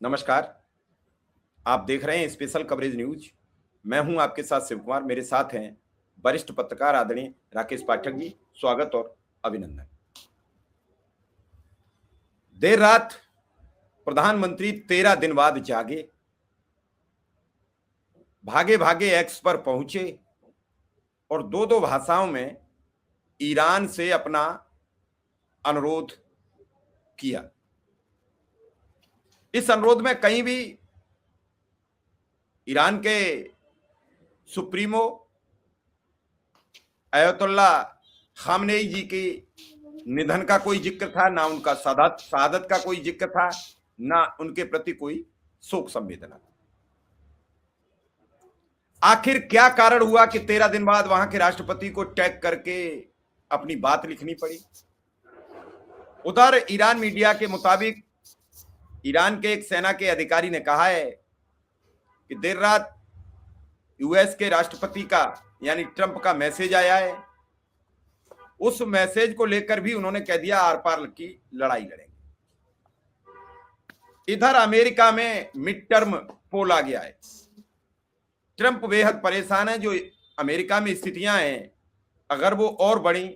नमस्कार। आप देख रहे हैं स्पेशल कवरेज न्यूज। मैं हूं आपके साथ शिव कुमार। मेरे साथ हैं वरिष्ठ पत्रकार आदरणीय राकेश पाठक जी। स्वागत और अभिनंदन। देर रात प्रधानमंत्री 13 दिन बाद जागे, भागे भागे एक्स पर पहुंचे और दो दो भाषाओं में ईरान से अपना अनुरोध किया। इस अनुरोध में कहीं भी ईरान के सुप्रीमो अयतुल्ला खामनेई जी के निधन का कोई जिक्र था, ना उनका शहादत का कोई जिक्र था, ना उनके प्रति कोई शोक संवेदना। आखिर क्या कारण हुआ कि 13 दिन बाद वहां के राष्ट्रपति को टैग करके अपनी बात लिखनी पड़ी? उधर ईरान मीडिया के मुताबिक ईरान के एक सेना के अधिकारी ने कहा है कि देर रात यूएस के राष्ट्रपति का यानी ट्रंप का मैसेज आया है। उस मैसेज को लेकर भी उन्होंने कह दिया आर पार की लड़ाई लड़ेंगे। इधर अमेरिका में मिड टर्म पोल आ गया है। ट्रंप बेहद परेशान है। जो अमेरिका में स्थितियां हैं, अगर वो और बढ़ी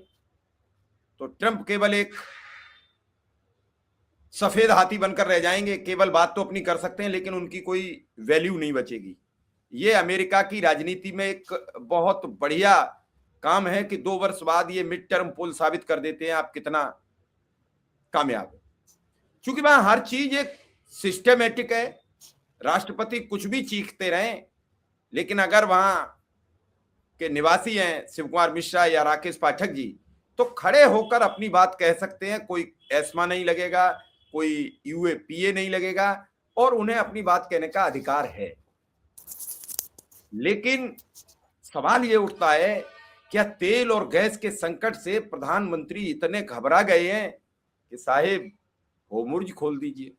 तो ट्रंप केवल एक सफेद हाथी बनकर रह जाएंगे। केवल बात तो अपनी कर सकते हैं, लेकिन उनकी कोई वैल्यू नहीं बचेगी। ये अमेरिका की राजनीति में एक बहुत बढ़िया काम है कि 2 वर्ष बाद ये मिड टर्म पोल साबित कर देते हैं आप कितना कामयाब है। क्योंकि वहां हर चीज एक सिस्टमेटिक है। राष्ट्रपति कुछ भी चीखते रहें, लेकिन अगर वहां के निवासी हैं शिव कुमार मिश्रा या राकेश पाठक जी, तो खड़े होकर अपनी बात कह सकते हैं। कोई एस्मा नहीं लगेगा, कोई यूएपीए नहीं लगेगा और उन्हें अपनी बात कहने का अधिकार है। लेकिन सवाल ये उठता है, क्या तेल और गैस के संकट से प्रधानमंत्री इतने घबरा गए हैं कि साहेब होर्मुज खोल दीजिए?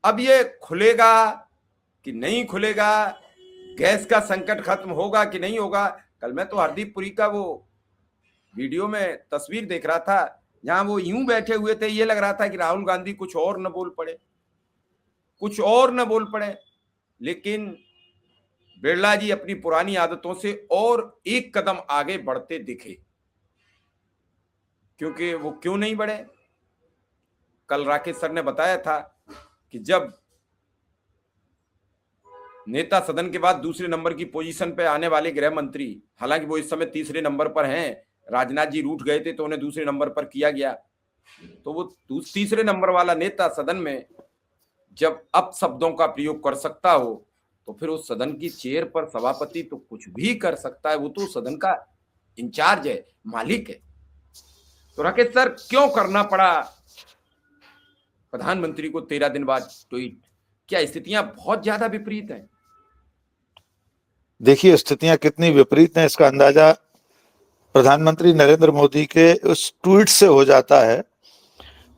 अब ये खुलेगा कि नहीं खुलेगा, गैस का संकट खत्म होगा कि नहीं होगा? कल मैं तो हरदीप पुरी का वो वीडियो में तस्वीर देख रहा था, जहां वो यूं बैठे हुए थे, ये लग रहा था कि राहुल गांधी कुछ और न बोल पड़े, कुछ और न बोल पड़े। लेकिन बिरला जी अपनी पुरानी आदतों से और एक कदम आगे बढ़ते दिखे। क्योंकि वो क्यों नहीं बढ़े? कल राकेश सर ने बताया था कि जब नेता सदन के बाद दूसरे नंबर की पोजीशन पे आने वाले गृह मंत्री, हालांकि वो इस समय तीसरे नंबर पर हैं, राजनाथ जी रूठ गए थे तो उन्हें दूसरे नंबर पर किया गया, तो वो तीसरे नंबर वाला नेता सदन में जब अपशब्दों का प्रयोग कर सकता हो, तो फिर उस सदन की चेयर पर सभापति तो कुछ भी कर सकता है। वो तो सदन का इंचार्ज है, मालिक है। तो राकेश सर, क्यों करना पड़ा प्रधानमंत्री को 13 दिन बाद ट्वीट? क्या स्थितियां बहुत ज्यादा विपरीत हैं? देखिए, स्थितियां कितनी विपरीत हैं इसका अंदाजा प्रधानमंत्री नरेंद्र मोदी के उस ट्वीट से हो जाता है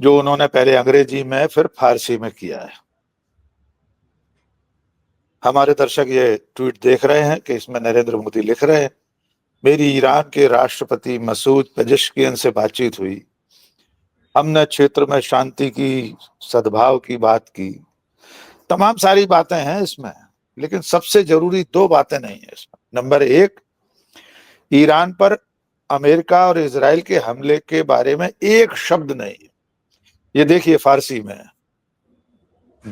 जो उन्होंने पहले अंग्रेजी में फिर फारसी में किया है। हमारे दर्शक ये ट्वीट देख रहे हैं कि इसमें नरेंद्र मोदी लिख रहे हैं, मेरी ईरान के राष्ट्रपति मसूद पेजेश्कियन से बातचीत हुई। हमने क्षेत्र में शांति की, सद्भाव की बात की। तमाम सारी बातें हैं इसमें, लेकिन सबसे जरूरी 2 बातें नहीं है इसमें। नंबर 1, ईरान पर अमेरिका और इजराइल के हमले के बारे में एक शब्द नहीं है। ये देखिए फारसी में।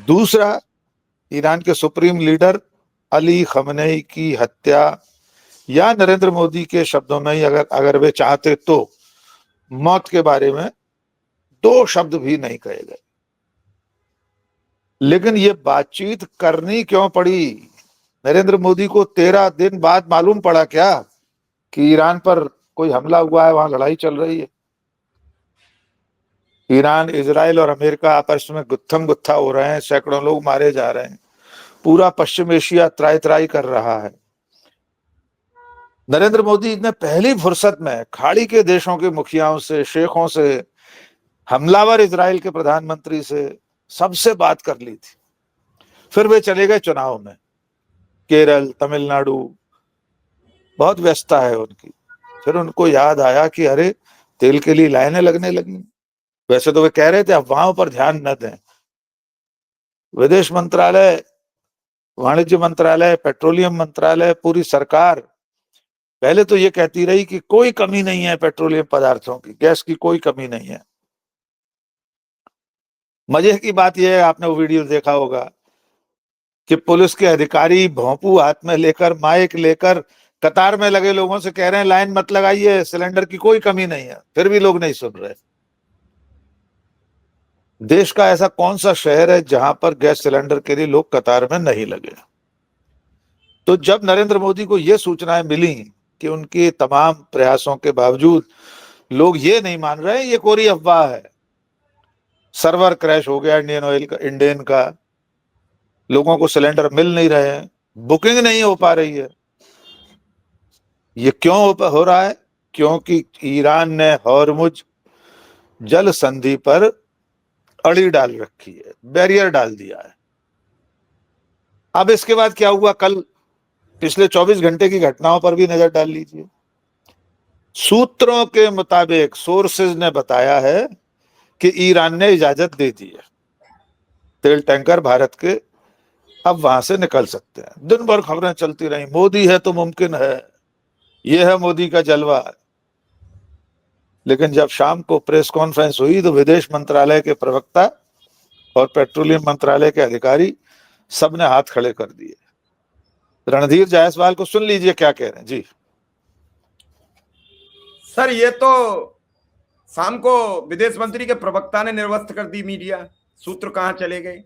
दूसरा, ईरान के सुप्रीम लीडर अली खamenei की हत्या, या नरेंद्र मोदी के शब्दों में ही अगर वे चाहते तो मौत के बारे में 2 शब्द भी नहीं कहे गए। लेकिन ये बातचीत करनी क्यों पड़ी? नरेंद्र मोदी को 13 दिन बाद मालूम पड़ा क्या कि ईरान पर कोई हमला हुआ है, वहां लड़ाई चल रही है? ईरान, इजराइल और अमेरिका आपस में गुत्थम गुत्था हो रहे हैं, सैकड़ों लोग मारे जा रहे हैं, पूरा पश्चिम एशिया त्राई त्राई कर रहा है। नरेंद्र मोदी ने पहली फुर्सत में खाड़ी के देशों के मुखियाओं से, शेखों से, हमलावर इजराइल के प्रधानमंत्री से, सबसे बात कर ली थी। फिर वे चले गए चुनाव में। केरल, तमिलनाडु, बहुत व्यस्तता है उनकी। फिर उनको याद आया कि अरे, तेल के लिए लाइनें लगने लगी। वैसे तो वे कह रहे थे अफवाहों पर ध्यान न दें, विदेश मंत्रालय, वाणिज्य मंत्रालय, पेट्रोलियम मंत्रालय, पूरी सरकार पहले तो ये कहती रही कि कोई कमी नहीं है पेट्रोलियम पदार्थों की, गैस की कोई कमी नहीं है। मजे की बात यह है, आपने वो वीडियो देखा होगा कि पुलिस के अधिकारी भोंपू हाथ में लेकर, माइक लेकर कतार में लगे लोगों से कह रहे हैं लाइन मत लगाइए, सिलेंडर की कोई कमी नहीं है, फिर भी लोग नहीं सुन रहे। देश का ऐसा कौन सा शहर है जहां पर गैस सिलेंडर के लिए लोग कतार में नहीं लगे? तो जब नरेंद्र मोदी को यह सूचनाएं मिली कि उनके तमाम प्रयासों के बावजूद लोग ये नहीं मान रहे, ये कोरी अफवाह है, सर्वर क्रैश हो गया इंडियन का, लोगों को सिलेंडर मिल नहीं रहे हैं, बुकिंग नहीं हो पा रही है, ये क्यों हो रहा है? क्योंकि ईरान ने हॉर्मुज जल संधि पर अड़ी डाल रखी है, बैरियर डाल दिया है। अब इसके बाद क्या हुआ, कल पिछले 24 घंटे की घटनाओं पर भी नजर डाल लीजिए। सूत्रों के मुताबिक, सोर्सेज ने बताया है कि ईरान ने इजाजत दे दी है, तेल टैंकर भारत के अब वहां से निकल सकते हैं। दिन भर खबरें चलती रही, मोदी है तो मुमकिन है, यह है मोदी का जलवा। लेकिन जब शाम को प्रेस कॉन्फ्रेंस हुई तो विदेश मंत्रालय के प्रवक्ता और पेट्रोलियम मंत्रालय के अधिकारी सबने हाथ खड़े कर दिए। रणधीर जायसवाल को सुन लीजिए क्या कह रहे हैं जी। सर, ये तो शाम को विदेश मंत्री के प्रवक्ता ने निर्वस्त कर दी मीडिया, सूत्र कहां चले गए।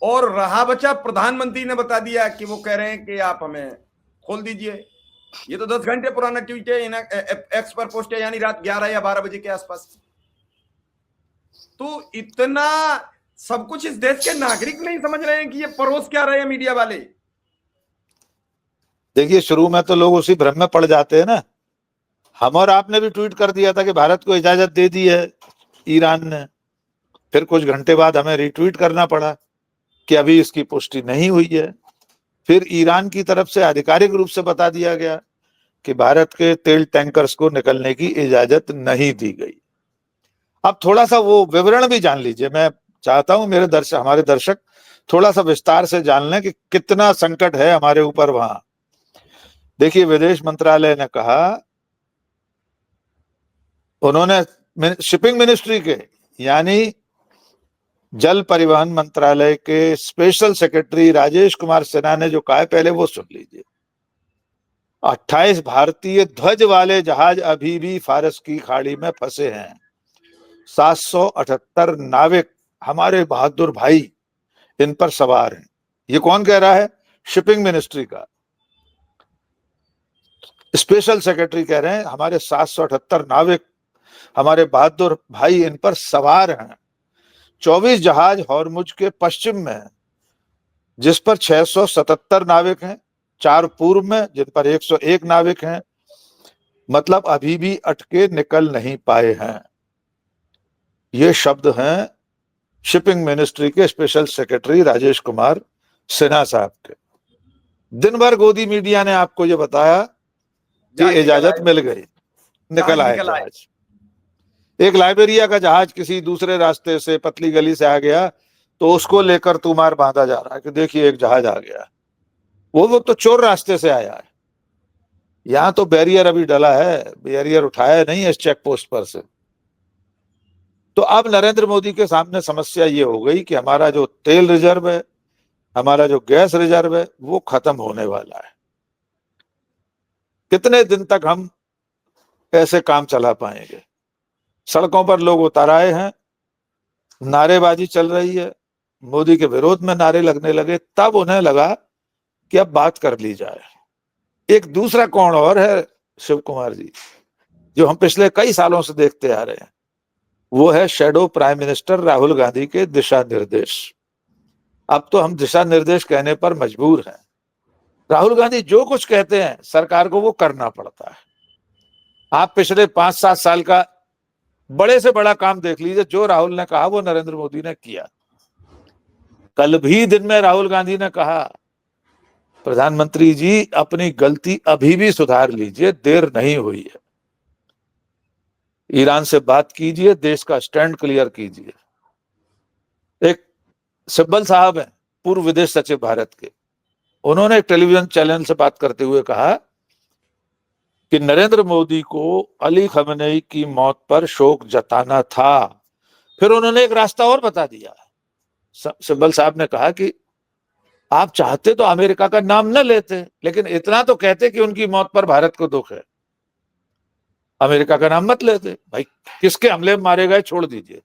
और रहा बचा, प्रधानमंत्री ने बता दिया कि वो कह रहे हैं कि आप हमें खोल दीजिए। ये तो 10 घंटे पुराना ट्वीट है, एक्स पर पोस्ट है, यानी रात 11 या 12 बजे के आसपास। तो इतना सब कुछ इस देश के नागरिक नहीं समझ रहे हैं कि ये परोस क्या रहे हैं मीडिया वाले। देखिए, शुरू में तो लोग उसी भ्रम में पड़ जाते हैं ना। हम और आपने भी ट्वीट कर दिया था कि भारत को इजाजत दे दी है ईरान ने, फिर कुछ घंटे बाद हमें रिट्वीट करना पड़ा कि अभी इसकी पुष्टि नहीं हुई है। फिर ईरान की तरफ से आधिकारिक रूप से बता दिया गया कि भारत के तेल टैंकर्स को निकलने की इजाजत नहीं दी गई। अब थोड़ा सा वो विवरण भी जान लीजिए। मैं चाहता हूं हमारे दर्शक थोड़ा सा विस्तार से जान लें कि कितना संकट है हमारे ऊपर वहां। देखिए, विदेश मंत्रालय ने कहा, उन्होंने शिपिंग मिनिस्ट्री के यानी जल परिवहन मंत्रालय के स्पेशल सेक्रेटरी राजेश कुमार सिन्हा ने जो कहा है, पहले वो सुन लीजिए। 28 भारतीय ध्वज वाले जहाज अभी भी फारस की खाड़ी में फंसे हैं। 778 नाविक, हमारे बहादुर भाई, इन पर सवार हैं। ये कौन कह रहा है? शिपिंग मिनिस्ट्री का स्पेशल सेक्रेटरी कह रहे हैं हमारे 778 नाविक, हमारे बहादुर भाई इन पर सवार हैं। 24 जहाज हॉर्मुज के पश्चिम में हैं, जिस पर 677 नाविक हैं, 4 पूर्व में जिन पर 101 नाविक हैं। मतलब अभी भी अटके निकल नहीं पाए हैं। ये शब्द हैं शिपिंग मिनिस्ट्री के स्पेशल सेक्रेटरी राजेश कुमार सिन्हा साहब के। दिन भर गोदी मीडिया ने आपको ये बताया कि इजाजत मिल गई, निकल आए जहाज। एक लाइबेरिया का जहाज किसी दूसरे रास्ते से पतली गली से आ गया तो उसको लेकर तुमार बांधा जा रहा है कि देखिए एक जहाज आ गया। वो तो चोर रास्ते से आया है। यहां तो बैरियर अभी डला है, बैरियर उठाया नहीं है इस चेक पोस्ट पर से। तो अब नरेंद्र मोदी के सामने समस्या ये हो गई कि हमारा जो तेल रिजर्व है, हमारा जो गैस रिजर्व है, वो खत्म होने वाला है। कितने दिन तक हम ऐसे काम चला पाएंगे? सड़कों पर लोग उतर आए हैं, नारेबाजी चल रही है, मोदी के विरोध में नारे लगने लगे। तब उन्हें लगा कि अब बात कर ली जाए। एक दूसरा कोण और है शिव कुमार जी, जो हम पिछले कई सालों से देखते आ रहे हैं, वो है shadow prime minister Rahul Gandhi के दिशा निर्देश। अब तो हम दिशा निर्देश कहने पर मजबूर हैं। राहुल गांधी जो कुछ कहते हैं सरकार को वो करना पड़ता है। आप पिछले 5-7 साल का बड़े से बड़ा काम देख लीजिए, जो राहुल ने कहा वो नरेंद्र मोदी ने किया। कल भी दिन में राहुल गांधी ने कहा, प्रधानमंत्री जी अपनी गलती अभी भी सुधार लीजिए, देर नहीं हुई है। ईरान से बात कीजिए, देश का स्टैंड क्लियर कीजिए। एक सिब्बल साहब हैं, पूर्व विदेश सचिव भारत के, उन्होंने एक टेलीविजन चैनल से बात करते हुए कहा कि नरेंद्र मोदी को अली खamenei की मौत पर शोक जताना था। फिर उन्होंने एक रास्ता और बता दिया। सिब्बल साहब ने कहा कि आप चाहते तो अमेरिका का नाम न लेते, लेकिन इतना तो कहते कि उनकी मौत पर भारत को दुख है, अमेरिका का नाम मत लेते। भाई किसके हमले में मारे गए छोड़ दीजिए,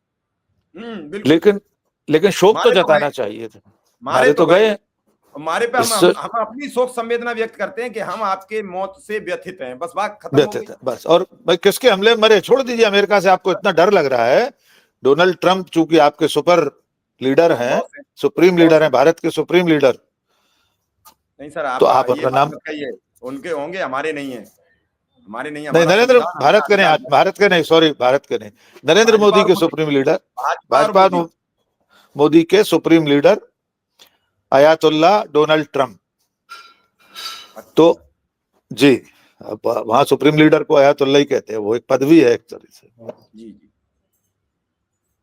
बिल्कुल। लेकिन लेकिन शोक तो मारे तो जताना गए, चाहिए था। मारे तो गए। मारे पे इस हम अपनी शोक संवेदना व्यक्त करते हैं कि हम आपके मौत से व्यथित हैं, बस बात खत्म हो व्यथित गई। है बस। और भाई किसके हमले में मरे छोड़ दीजिए, अमेरिका से आपको इतना डर लग रहा है। डोनाल्ड ट्रंप चूंकि आपके सुपर लीडर हैं, बॉस है, सुप्रीम बॉस लीडर है। हैं, भारत के सुप्रीम लीडर, नहीं सर, तो आप आप ये अपना बात नाम, मत कहिए, उनके होंगे, हमारे नहीं है, हमारे नहीं, नहीं हमारा नरेंद्र, संविधान, हमारा भारत के नहीं, अधिकार है। भारत के नहीं, सॉरी भारत के नहीं, नरेंद्र भाजपा मोदी और के मोदी, सुप्रीम लीडर, भाजपा और भाजपा मोदी। मोदी के supreme leader Ayatollah Donald Trump. तो जी, अब वहां सुप्रीम लीडर को अयातुल्ला ही कहते हैं, वो एक पदवी है एक तरह से। जी जी।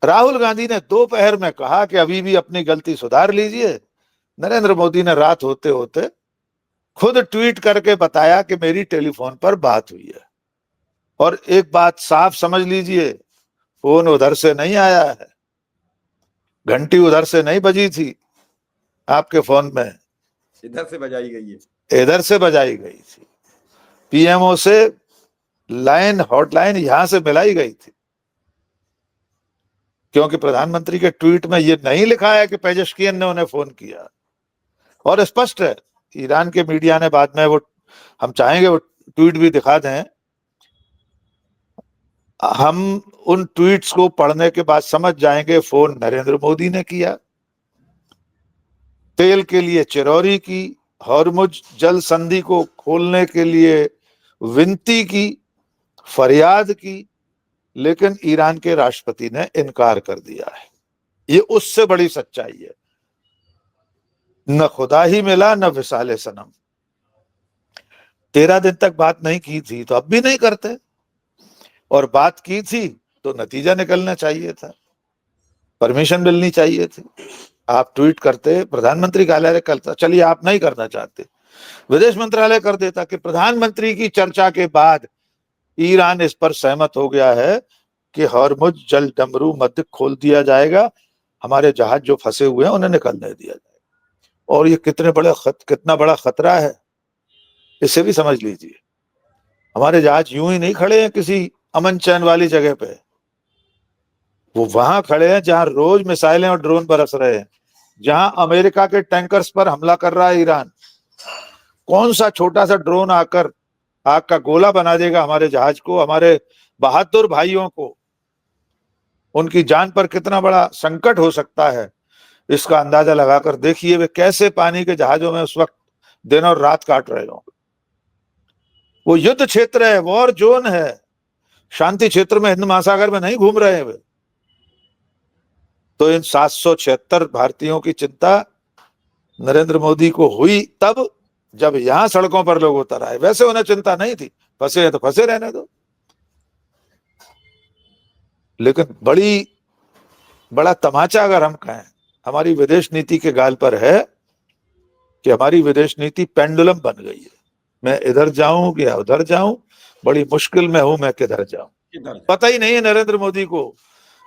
राहुल गांधी ने दोपहर में कहा कि अभी भी अपनी गलती सुधार लीजिए। नरेंद्र मोदी ने रात होते होते खुद ट्वीट करके बताया कि मेरी टेलीफोन पर बात हुई है। और एक बात साफ समझ लीजिए, फोन उधर से नहीं आया है, घंटी उधर से नहीं बजी थी आपके फोन में, इधर से बजाई गई है, इधर से बजाई गई थी। पीएमओ से लाइन, हॉटलाइन यहां से मिलाई गई थी, क्योंकि प्रधानमंत्री के ट्वीट में यह नहीं लिखा है कि पेजेश्कियन ने उन्हें फोन किया। और स्पष्ट है, ईरान के मीडिया ने बाद में, वो हम चाहेंगे वो ट्वीट भी दिखा दें, हम उन ट्वीट्स को पढ़ने के बाद समझ जाएंगे फोन नरेंद्र मोदी ने किया, तेल के लिए चिरौरी की, हॉर्मुज जल संधि को खोलने के लिए विनती की, फरियाद की, लेकिन ईरान के राष्ट्रपति ने इनकार कर दिया है। ये उससे बड़ी सच्चाई है, न खुदा ही मिला न विसाले सनम। 13 दिन तक बात नहीं की थी तो अब भी नहीं करते, और बात की थी तो नतीजा निकलना चाहिए था, परमिशन मिलनी चाहिए थी। आप ट्वीट करते, प्रधानमंत्री कार्यालय करता, चलिए आप नहीं करना चाहते, विदेश मंत्रालय कर देता कि प्रधानमंत्री की चर्चा के बाद ईरान इस पर सहमत हो गया है कि हॉर्मुज जल डमरू मध्य खोल दिया जाएगा, हमारे जहाज जो फंसे हुए हैं उन्हें निकलने दिया जाएगा। और ये कितना बड़ा खतरा है, इसे भी समझ लीजिए। हमारे जहाज यूं ही नहीं खड़े हैं किसी अमन चैन वाली जगह पे, वो वहां खड़े हैं जहां रोज मिसाइलें और ड्रोन बरस रहे हैं, जहां अमेरिका के टैंकर्स पर हमला कर रहा है ईरान। कौन सा छोटा सा ड्रोन आकर आग का गोला बना देगा हमारे जहाज को, हमारे बहादुर भाइयों को, उनकी जान पर कितना बड़ा संकट हो सकता है, इसका अंदाजा लगाकर देखिए वे कैसे पानी के जहाजों में उस वक्त दिन और रात काट रहे हो। वो युद्ध क्षेत्र है, वॉर जोन है, शांति क्षेत्र में, हिंद महासागर में नहीं घूम रहे हैं वे। तो इन 776 भारतीयों की चिंता नरेंद्र मोदी को हुई तब जब यहां सड़कों पर लोग उतर आए, वैसे उन्हें चिंता नहीं थी, फंसे हैं तो फंसे रहने दो। लेकिन बड़ा तमाचा अगर हम कहें हमारी विदेश नीति के गाल पर है कि हमारी विदेश नीति पेंडुलम बन गई है। मैं इधर जाऊं या उधर जाऊं, बड़ी मुश्किल में हूं, मैं किधर जाऊं। पता ही नहीं है नरेंद्र मोदी को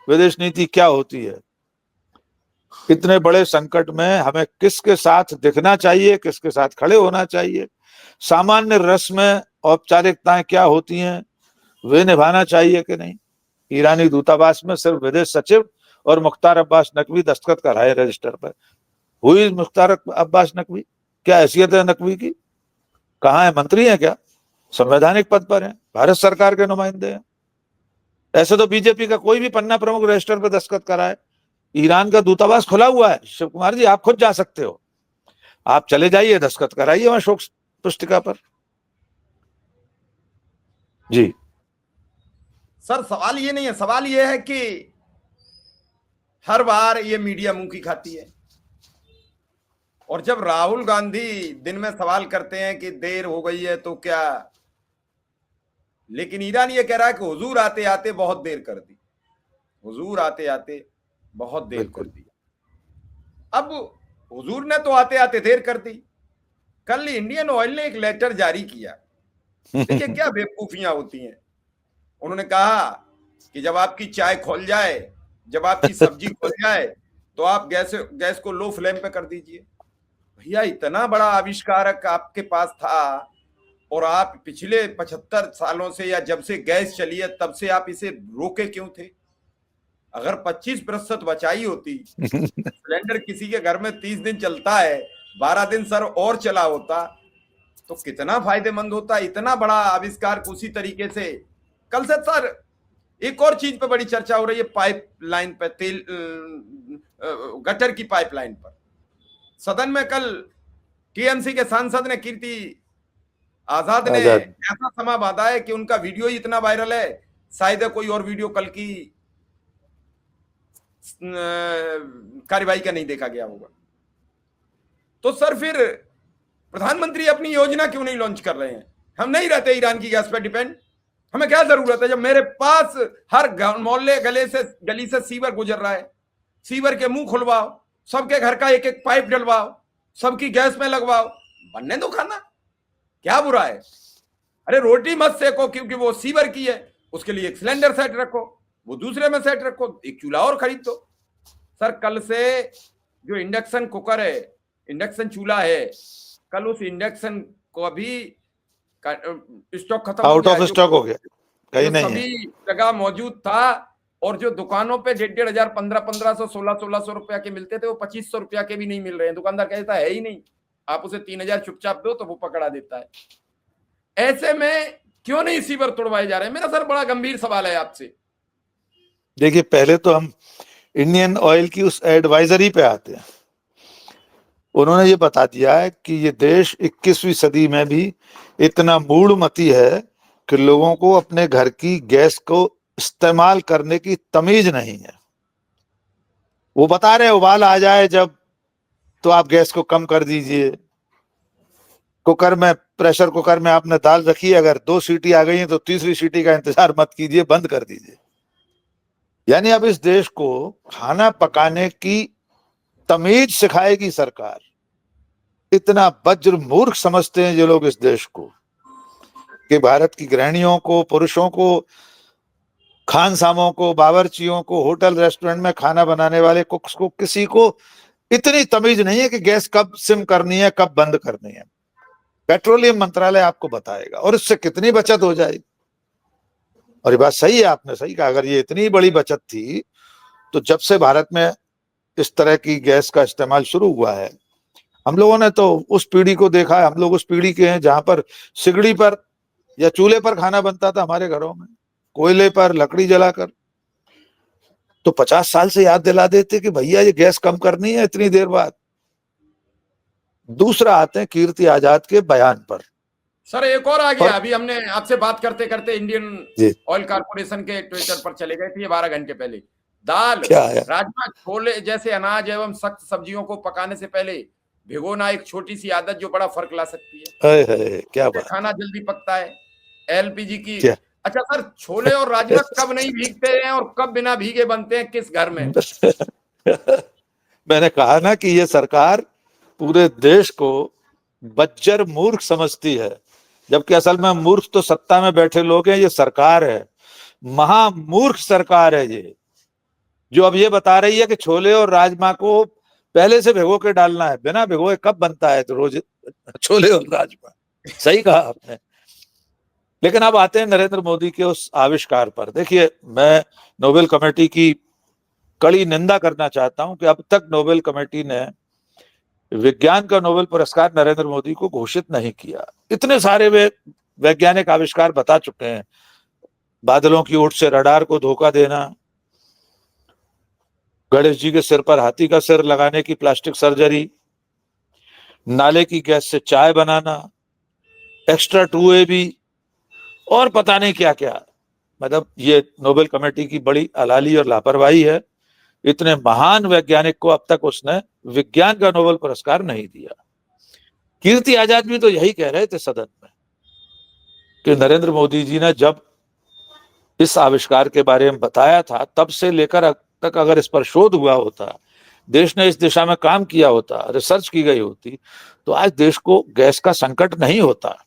विदेश नीति क्या होती है। इतने बड़े संकट में हमें किसके साथ दिखना चाहिए, किसके साथ खड़े होना चाहिए, सामान्य रस्में औपचारिकताएं क्या होती हैं, वे निभाना चाहिए कि नहीं। ईरानी दूतावास में सिर्फ विदेश सचिव और मुख्तार अब्बास नकवी दस्तखत कराए रजिस्टर पर। हुई मुख्तार अब्बास नकवी, क्या हैसियत है नकवी की, कहाँ है, मंत्री है क्या, संवैधानिक पद पर है, भारत सरकार के नुमाइंदे हैं। ऐसे तो बीजेपी का कोई भी पन्ना प्रमुख रजिस्टर पर दस्तखत कराए। ईरान का दूतावास खुला हुआ है, शिव कुमार जी आप खुद जा सकते हो, आप चले जाइए, दस्तखत कराइए वहां शोक पुस्तिका पर। जी सर सवाल ये नहीं है, सवाल ये है कि हर बार ये मीडिया मुंह की खाती है, और जब राहुल गांधी दिन में सवाल करते हैं कि देर हो गई है तो क्या, लेकिन ईरान ये कह रहा है कि हुजूर आते आते बहुत देर कर दी, हुजूर आते आते बहुत देर कर दी। अब हुजूर ने तो आते आते देर कर दी। कल इंडियन ऑयल ने एक लेटर जारी किया। देखिए क्या बेवकूफियां होती हैं। उन्होंने कहा कि जब आपकी चाय खोल जाए, जब आपकी सब्जी खोल जाए, तो आप गैस को लो फ्लेम पे कर दीजिए। भैया इतना बड़ा आविष्कारक आपके पास था और आप पिछले 75 सालों से या जब से गैस चली है तब से आप इसे रोके क्यों थे? अगर 25% बचाई होती, सिलेंडर किसी के घर में 30 दिन चलता है, 12 दिन सर और चला होता तो कितना फायदेमंद होता। इतना बड़ा आविष्कार उसी तरीके से। कल से सर एक और चीज पे बड़ी चर्चा हो रही है, पाइपलाइन पे, तेल गटर की पाइपलाइन पर। सदन में कल टीएमसी के सांसद ने, कीर्ति आजाद ने ऐसा समा बांधा है कि उनका वीडियो ही इतना वायरल है, शायद कोई और वीडियो कल की कार्यवाही का नहीं देखा गया होगा। तो सर फिर प्रधानमंत्री अपनी योजना क्यों नहीं लॉन्च कर रहे हैं? हम नहीं रहते ईरान की गैस पर डिपेंड, हमें क्या जरूरत है? जब मेरे पास हर मोहल्ले गली से सीवर गुजर रहा है, सीवर के मुंह खुलवाओ, सबके घर का एक एक पाइप डलवाओ, सबकी गैस में लगवाओ, बनने दो खाना, क्या बुरा है? अरे रोटी मत सेको क्योंकि वो सीवर की है, उसके लिए एक सिलेंडर सेट रखो, वो दूसरे में सेट रखो, एक चूल्हा और खरीद दो। सर कल से जो इंडक्शन कुकर है, इंडक्शन चूल्हा है, कल उस इंडक्शन को अभी स्टॉक खत्म आउट ऑफ स्टॉक हो गया, कहीं नहीं सभी जगह मौजूद था। और जो दुकानों पे 1,500, 1,500, 1,600 रुपया के मिलते थे, वो 2,500 रुपया के भी नहीं मिल रहे हैं। दुकानदार कहता है ही नहीं, आप उसे 3,000 चुपचाप दो तो वो पकड़ा देता है। ऐसे में क्यों नहीं सीवर तोड़वाए जा रहे हैं? मेरा सर बड़ा गंभीर सवाल है आपसे। देखिए पहले तो हम इंडियन ऑयल की उस एडवाइजरी पे आते हैं। उन्होंने ये बता दिया है कि ये देश 21वीं सदी में भी इतना मूढ़मती है कि लोगों को अपने घर की गैस को इस्तेमाल करने की तमीज नहीं है। वो बता रहे उबाल आ जाए जब, तो आप गैस को कम कर दीजिए। कुकर में, प्रेशर कुकर में आपने दाल रखी है, अगर 2 सीटी आ गई है तो तीसरी सीटी का इंतजार मत कीजिए, बंद कर दीजिए। यानी अब इस देश को खाना पकाने की तमीज सिखाएगी सरकार। इतना वज्र मूर्ख समझते हैं ये लोग इस देश को कि भारत की गृहिणियों को, पुरुषों को, खानसामों को, बावर्चियों को, होटल रेस्टोरेंट में खाना बनाने वाले कुक्स को, किसी को इतनी तमीज नहीं है कि गैस कब सिम करनी है, कब बंद करनी है। पेट्रोलियम मंत्रालय आपको बताएगा, और इससे कितनी बचत हो जाएगी। और ये बात सही है, आपने सही कहा, अगर ये इतनी बड़ी बचत थी तो जब से भारत में इस तरह की गैस का इस्तेमाल शुरू हुआ है, हम लोगों ने तो उस पीढ़ी को देखा है। हम लोग उस पीढ़ी के हैं जहां पर सिगड़ी पर या चूल्हे पर खाना बनता था हमारे घरों में, कोयले पर लकड़ी जलाकर। तो 50 साल से याद दिला देते कि भैया ये गैस कम करनी है इतनी देर बाद। दूसरा आते हैं कीर्ति आजाद के बयान पर। सर एक और आ गया, अभी हमने आपसे बात करते करते इंडियन ऑयल कारपोरेशन के ट्विटर पर चले गए थे 12 घंटे पहले। दाल, राजमा, छोले जैसे अनाज एवं सख्त सब्जियों को पकाने से पहले भिगोना एक छोटी सी आदत जो बड़ा फर्क ला सकती है। क्या बात, खाना जल्दी पकता है। एलपीजी की अच्छा सर, छोले और राजमा कब नहीं भीगते हैं और कब बिना भीगे बनते हैं किस घर में? मैंने कहा ना कि ये सरकार पूरे देश को बज्जर मूर्ख समझती है, जबकि असल में मूर्ख तो सत्ता में बैठे लोग हैं, ये सरकार है, महामूर्ख सरकार है ये, जो अब ये बता रही है कि छोले और राजमा को पहले से भिगो के डालना है। बिना भिगोए कब बनता है तो रोज छोले और राजमा। सही कहा आपने। लेकिन अब आते हैं नरेंद्र मोदी के उस आविष्कार पर। देखिए, मैं नोबेल कमेटी की कड़ी निंदा करना चाहता हूं कि अब तक नोबेल कमेटी ने विज्ञान का नोबेल पुरस्कार नरेंद्र मोदी को घोषित नहीं किया। इतने सारे वे वैज्ञानिक आविष्कार बता चुके हैं, बादलों की ओट से रडार को धोखा देना, गणेश जी के सिर पर हाथी का सिर लगाने की प्लास्टिक सर्जरी, नाले की गैस से चाय बनाना, एक्स्ट्रा 2AB और पता नहीं क्या क्या। मतलब ये नोबेल कमेटी की बड़ी अलाली और लापरवाही है। इतने महान वैज्ञानिक को अब तक उसने विज्ञान का नोबेल पुरस्कार नहीं दिया। कीर्ति आजाद भी तो यही कह रहे थे सदन में कि नरेंद्र मोदी जी ने जब इस आविष्कार के बारे में बताया था तब से लेकर अब तक अगर इस पर शोध हुआ होता, देश ने इस दिशा में काम किया होता, रिसर्च की गई होती, तो आज देश को गैस का संकट नहीं होता।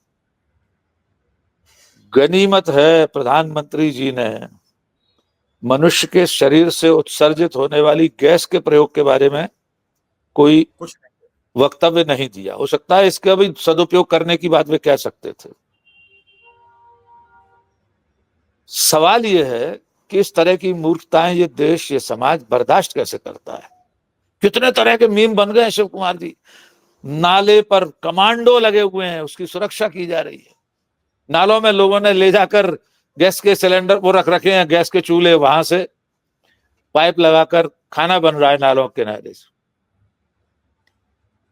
गनीमत है प्रधानमंत्री जी ने मनुष्य के शरीर से उत्सर्जित होने वाली गैस के प्रयोग के बारे में कोई कुछ वक्तव्य नहीं दिया। हो सकता है इसका भी सदुपयोग करने की बात वे कह सकते थे। सवाल यह है कि इस तरह की मूर्खताएं ये देश, ये समाज बर्दाश्त कैसे करता है। कितने तरह के मीम बन गए हैं शिव कुमार जी। नाले पर कमांडो लगे हुए हैं, उसकी सुरक्षा की जा रही है। नालों में लोगों ने ले जाकर गैस के सिलेंडर वो रख रखे हैं, गैस के चूल्हे, वहां से पाइप लगाकर खाना बन रहा है नालों के किनारे से।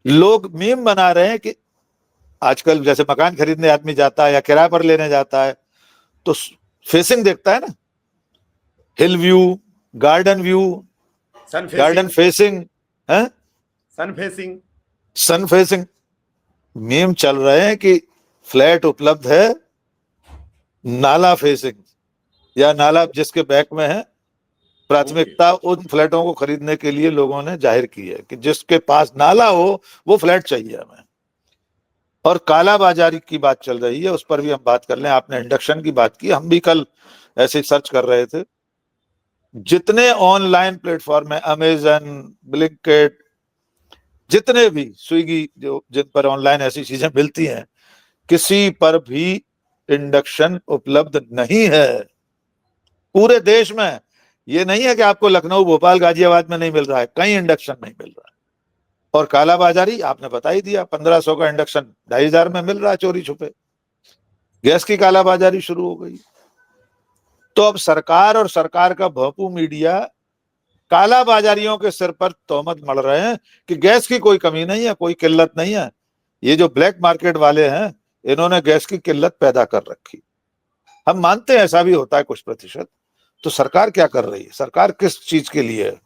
लोग मीम बना रहे हैं कि आजकल जैसे मकान खरीदने आदमी जाता है या किराए पर लेने जाता है तो फेसिंग देखता है ना, हिल view, garden view, garden facing है, सन फेसिंग। मीम चल रहे हैं कि फ्लैट उपलब्ध है नाला फेसिंग, या नाला जिसके बैक में है। प्राथमिकता उन फ्लैटों को खरीदने के लिए लोगों ने जाहिर की है कि जिसके पास नाला हो वो फ्लैट चाहिए हमें। और कालाबाजारी की बात चल रही है, उस पर भी हम बात कर लें। आपने इंडक्शन की बात की, हम भी कल ऐसे सर्च कर रहे थे। जितने ऑनलाइन प्लेटफॉर्म है, अमेजन, ब्लिंकिट, जितने भी, स्विगी, जो जिन पर ऑनलाइन ऐसी चीजें मिलती हैं, किसी पर भी इंडक्शन उपलब्ध नहीं है पूरे देश में। ये नहीं है कि आपको लखनऊ, भोपाल, गाजियाबाद में नहीं मिल रहा है, कहीं इंडक्शन नहीं मिल रहा है। और कालाबाजारी आपने बता ही दिया, 1500 का इंडक्शन 2500 में मिल रहा है चोरी छुपे। गैस की कालाबाजारी शुरू हो गई। तो अब सरकार और सरकार का भोंपू मीडिया कालाबाजारियों के सिर पर तोहमत मढ़ रहे हैं कि गैस की कोई कमी नहीं है, कोई किल्लत नहीं है। ये जो ब्लैक मार्केट वाले हैं, इन्होंने गैस की किल्लत पैदा कर रखी। हम मानते हैं ऐसा भी होता है कुछ प्रतिशत। तो सरकार क्या कर रही है, सरकार किस चीज के लिए है?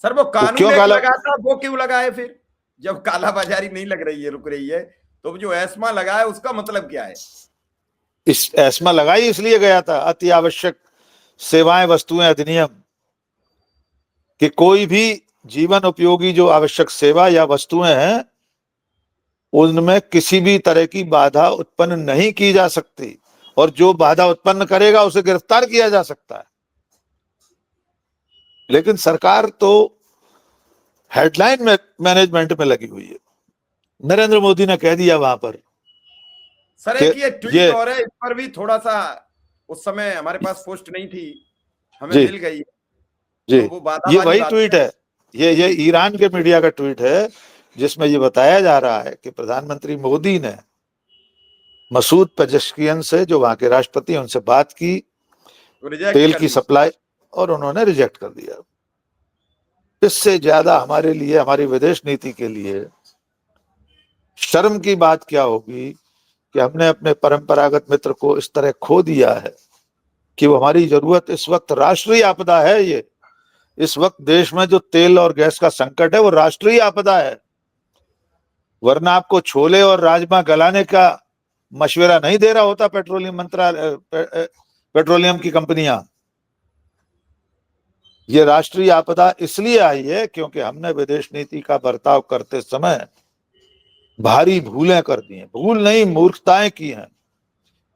सर वो कानून क्यों लगा था, वो क्यों लगा है फिर? जब कालाबाजारी नहीं लग रही है, रुक रही है, तो जो एस्मा लगा है उसका मतलब क्या है? इस एस्मा लगाई इसलिए गया था, अति आवश्यक सेवाएं वस्तुएं अधिनियम, कि कोई भी जीवन उपयोगी जो आवश्यक सेवा या वस्तुएं हैं उनमें किसी भी तरह की बाधा उत्पन्न नहीं की जा सकती, और जो बाधा उत्पन्न करेगा उसे गिरफ्तार किया जा सकता है। लेकिन सरकार तो हेडलाइन में मैनेजमेंट में लगी हुई है। नरेंद्र मोदी ने कह दिया वहां पर। सर एक ये ट्वीट और है, इस पर भी थोड़ा सा, उस समय हमारे पास पोस्ट नहीं थी, हमें मिल गई जी। तो वो ये वही ट्वीट है, ये ईरान के मीडिया का ट्वीट है, जिसमें ये बताया जा रहा है कि प्रधानमंत्री मोदी ने मसूद पेजेश्कियन से, जो वहां के राष्ट्रपति हैं, उनसे बात की तेल की सप्लाई, और उन्होंने रिजेक्ट कर दिया। इससे ज्यादा हमारे लिए, हमारी विदेश नीति के लिए शर्म की बात क्या होगी कि हमने अपने परंपरागत मित्र को इस तरह खो दिया है कि वो हमारी जरूरत, इस वक्त राष्ट्रीय आपदा है ये। इस वक्त देश में जो तेल और गैस का संकट है वो राष्ट्रीय आपदा है। वरना आपको छोले और राजमा गलाने का मशवरा नहीं दे रहा होता पेट्रोलियम मंत्रालय, पेट्रोलियम की कंपनियां। ये राष्ट्रीय आपदा इसलिए आई है क्योंकि हमने विदेश नीति का बर्ताव करते समय भारी भूलें कर दी हैं। भूल नहीं, मूर्खताएं की हैं,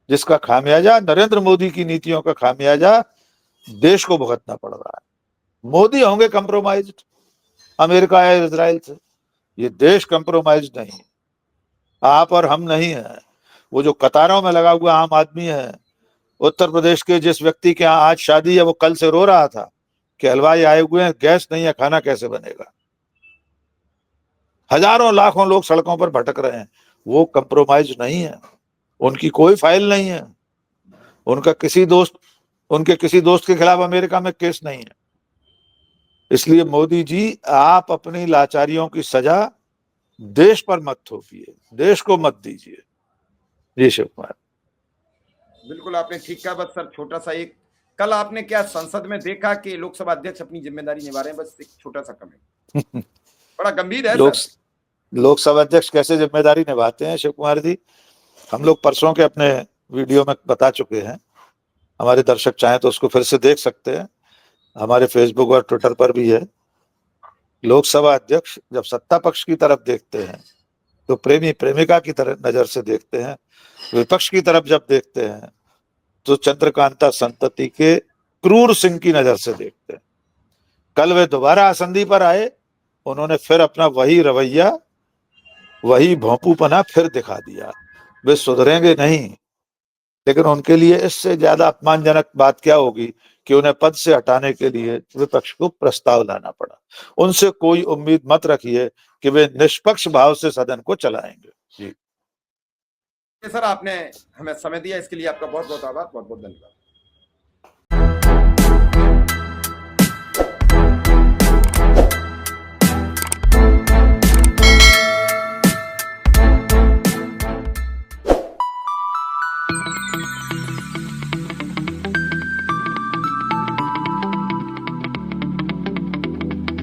जिसका खामियाजा, नरेंद्र मोदी की नीतियों का खामियाजा देश को भुगतना पड़ रहा है। मोदी होंगे कंप्रोमाइज्ड अमेरिका या इजराइल से, ये देश कंप्रोमाइज नहीं, आप और हम नहीं है। वो जो कतारों में लगा हुआ आम आदमी है, उत्तर प्रदेश के जिस व्यक्ति के यहाँ आज शादी है, वो कल से रो रहा था कि हलवाई आए हुए हैं, गैस नहीं है, खाना कैसे बनेगा। हजारों लाखों लोग सड़कों पर भटक रहे हैं, वो कंप्रोमाइज नहीं है, उनकी कोई फाइल नहीं है, उनके किसी दोस्त के खिलाफ अमेरिका में केस नहीं है। इसलिए मोदी जी, आप अपनी लाचारियों की सजा देश पर मत थोपिए, देश को मत दीजिए। जी शिव कुमार। बिल्कुल आपने ठीक कहा। बस सर छोटा सा एक, कल आपने क्या संसद में देखा कि लोकसभा अध्यक्ष अपनी जिम्मेदारी निभा रहे हैं? बस एक छोटा सा कमेंट, बड़ा गंभीर है लोकसभा अध्यक्ष कैसे जिम्मेदारी निभाते हैं शिव कुमार जी, हम लोग परसों के अपने वीडियो में बता चुके हैं। हमारे दर्शक चाहें तो उसको फिर से देख सकते हैं, हमारे फेसबुक और ट्विटर पर भी है। लोकसभा अध्यक्ष जब सत्ता पक्ष की तरफ देखते हैं तो प्रेमी प्रेमिका की तरह नजर से देखते हैं, विपक्ष की तरफ जब देखते हैं तो चंद्रकांता संतति के क्रूर सिंह की नजर से देखते हैं। कल वे दोबारा आसंदी पर आए, उन्होंने फिर अपना वही रवैया, वही भोंपूपना फिर दिखा दिया। वे सुधरेंगे नहीं, लेकिन उनके लिए इससे ज्यादा अपमानजनक बात क्या होगी कि उन्हें पद से हटाने के लिए विपक्ष को प्रस्ताव लाना पड़ा। उनसे कोई उम्मीद मत रखिए कि वे निष्पक्ष भाव से सदन को चलाएंगे। जी सर, आपने हमें समय दिया, इसके लिए आपका बहुत बहुत आभार, बहुत बहुत धन्यवाद।